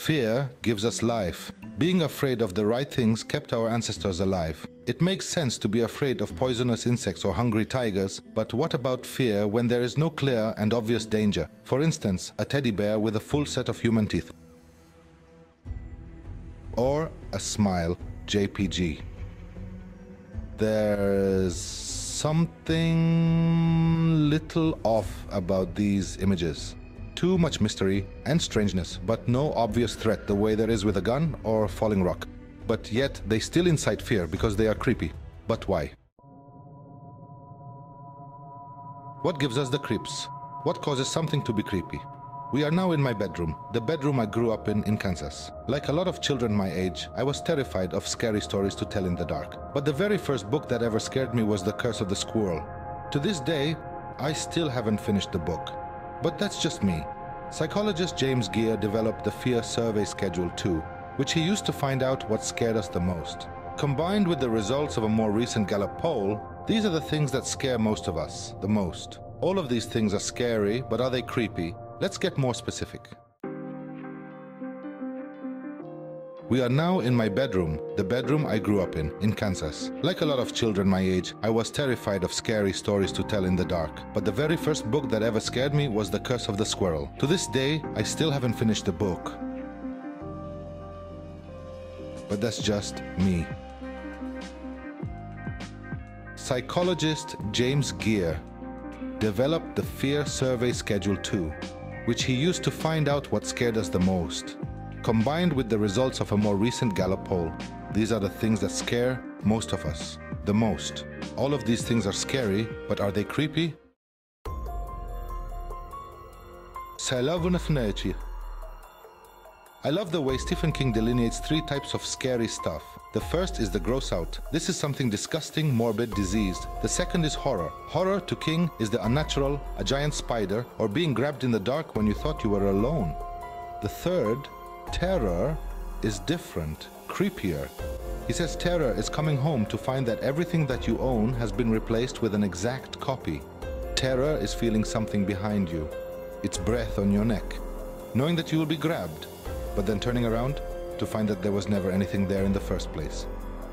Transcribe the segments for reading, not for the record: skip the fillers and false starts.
Fear gives us life. Being afraid of the right things kept our ancestors alive. It makes sense to be afraid of poisonous insects or hungry tigers, but what about fear when there is no clear and obvious danger? For instance, a teddy bear with a full set of human teeth. Or a smile, JPG. There's something little off about these images. Too much mystery and strangeness, but no obvious threat the way there is with a gun or falling rock. But yet they still incite fear because they are creepy. But why? What gives us the creeps? What causes something to be creepy? We are now in my bedroom, the bedroom I grew up in Kansas. Like a lot of children my age, I was terrified of scary stories to tell in the dark. But the very first book that ever scared me was The Curse of the Squirrel. To this day, I still haven't finished the book. But that's just me. Psychologist James Geer developed the Fear Survey Schedule 2, which he used to find out what scared us the most. Combined with the results of a more recent Gallup poll, these are the things that scare most of us, the most. All of these things are scary, but are they creepy? Let's get more specific. We are now in my bedroom, the bedroom I grew up in Kansas. Like a lot of children my age, I was terrified of scary stories to tell in the dark. But the very first book that ever scared me was The Curse of the Squirrel. To this day, I still haven't finished the book. But that's just me. Psychologist James Geer developed the Fear Survey Schedule 2, which he used to find out what scared us the most. Combined with the results of a more recent Gallup poll, these are the things that scare most of us, the most. All of these things are scary, but are they creepy? I love the way Stephen King delineates 3 types of scary stuff. The first is the gross out. This is something disgusting, morbid, diseased. The second is horror. Horror to King is the unnatural, a giant spider, or being grabbed in the dark when you thought you were alone. The third, terror, is different, creepier. He says terror is coming home to find that everything that you own has been replaced with an exact copy. Terror is feeling something behind you, its breath on your neck, knowing that you will be grabbed, but then turning around to find that there was never anything there in the first place.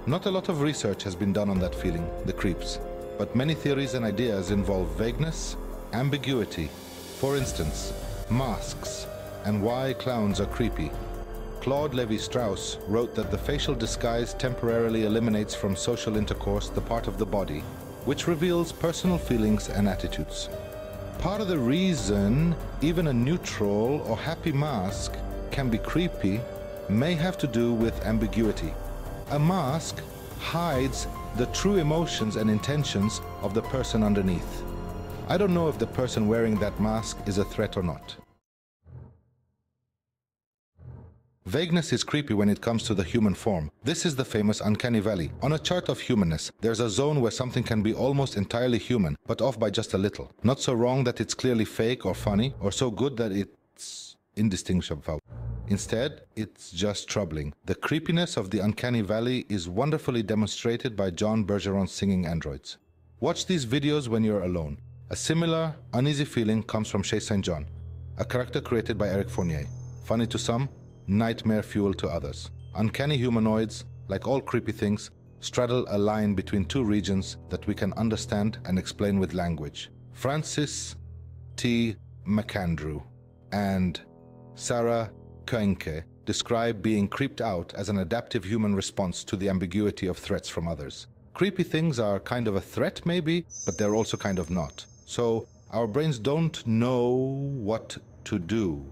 Not a lot of research has been done on that feeling, the creeps, but many theories and ideas involve vagueness, ambiguity. For instance, masks, and why clowns are creepy. Claude Lévi-Strauss wrote that the facial disguise temporarily eliminates from social intercourse the part of the body, which reveals personal feelings and attitudes. Part of the reason even a neutral or happy mask can be creepy may have to do with ambiguity. A mask hides the true emotions and intentions of the person underneath. I don't know if the person wearing that mask is a threat or not. Vagueness is creepy when it comes to the human form. This is the famous uncanny valley. On a chart of humanness, there's a zone where something can be almost entirely human, but off by just a little. Not so wrong that it's clearly fake or funny, or so good that it's indistinguishable. Instead, it's just troubling. The creepiness of the uncanny valley is wonderfully demonstrated by John Bergeron's Singing Androids. Watch these videos when you're alone. A similar, uneasy feeling comes from Chez St. John, a character created by Eric Fournier. Funny to some, nightmare fuel to others. Uncanny humanoids, like all creepy things, straddle a line between 2 regions that we can understand and explain with language. Francis T. McAndrew and Sarah Koenke describe being creeped out as an adaptive human response to the ambiguity of threats from others. Creepy things are kind of a threat maybe, but they're also kind of not. So our brains don't know what to do.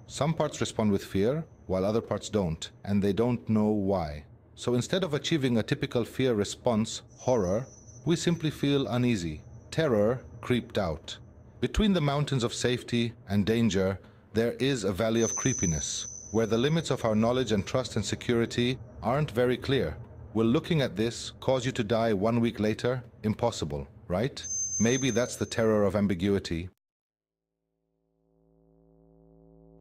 Some parts respond with fear, while other parts don't, and they don't know why. So instead of achieving a typical fear response, horror, we simply feel uneasy. Terror, creeped out. Between the mountains of safety and danger, there is a valley of creepiness, where the limits of our knowledge and trust and security aren't very clear. Will looking at this cause you to die 1 week later? Impossible, right? Maybe that's the terror of ambiguity.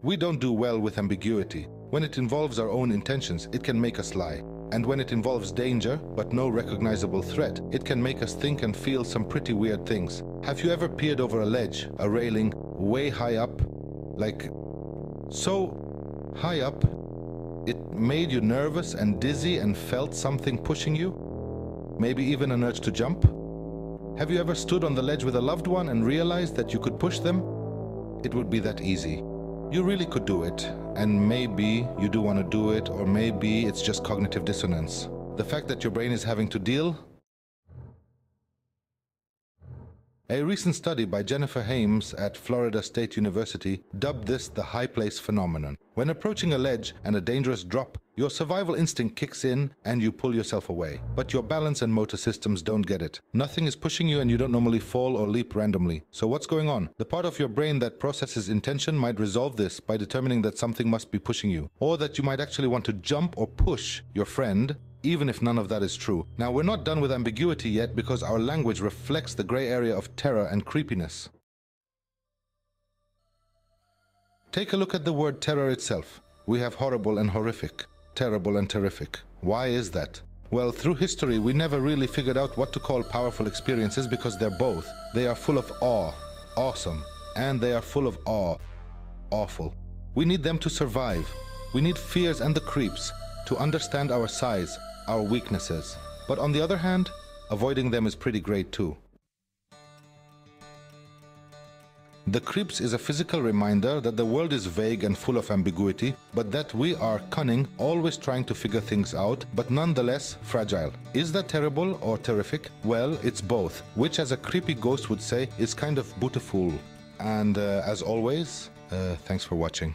We don't do well with ambiguity. When it involves our own intentions, it can make us lie. And when it involves danger, but no recognizable threat, it can make us think and feel some pretty weird things. Have you ever peered over a ledge, a railing, way high up? Like, so High up, it made you nervous and dizzy and felt something pushing you? Maybe even an urge to jump? Have you ever stood on the ledge with a loved one and realized that you could push them? It would be that easy. You really could do it, and maybe you do want to do it, or maybe it's just cognitive dissonance. The fact that your brain is having to deal. A recent study by Jennifer Hames at Florida State University dubbed this the high place phenomenon. When approaching a ledge and a dangerous drop, your survival instinct kicks in and you pull yourself away. But your balance and motor systems don't get it. Nothing is pushing you and you don't normally fall or leap randomly. So what's going on? The part of your brain that processes intention might resolve this by determining that something must be pushing you, or that you might actually want to jump or push your friend, even if none of that is true. Now, we're not done with ambiguity yet because our language reflects the gray area of terror and creepiness. Take a look at the word terror itself. We have horrible and horrific, terrible and terrific. Why is that? Well, through history, we never really figured out what to call powerful experiences because they're both. They are full of awe, awesome, and they are full of awe, awful. We need them to survive. We need fears and the creeps to understand our size, our weaknesses. But on the other hand, avoiding them is pretty great too. The creeps is a physical reminder that the world is vague and full of ambiguity, but that we are cunning, always trying to figure things out, but nonetheless fragile. Is that terrible or terrific? Well, it's both, which as a creepy ghost would say, is kind of beautiful. And as always, thanks for watching.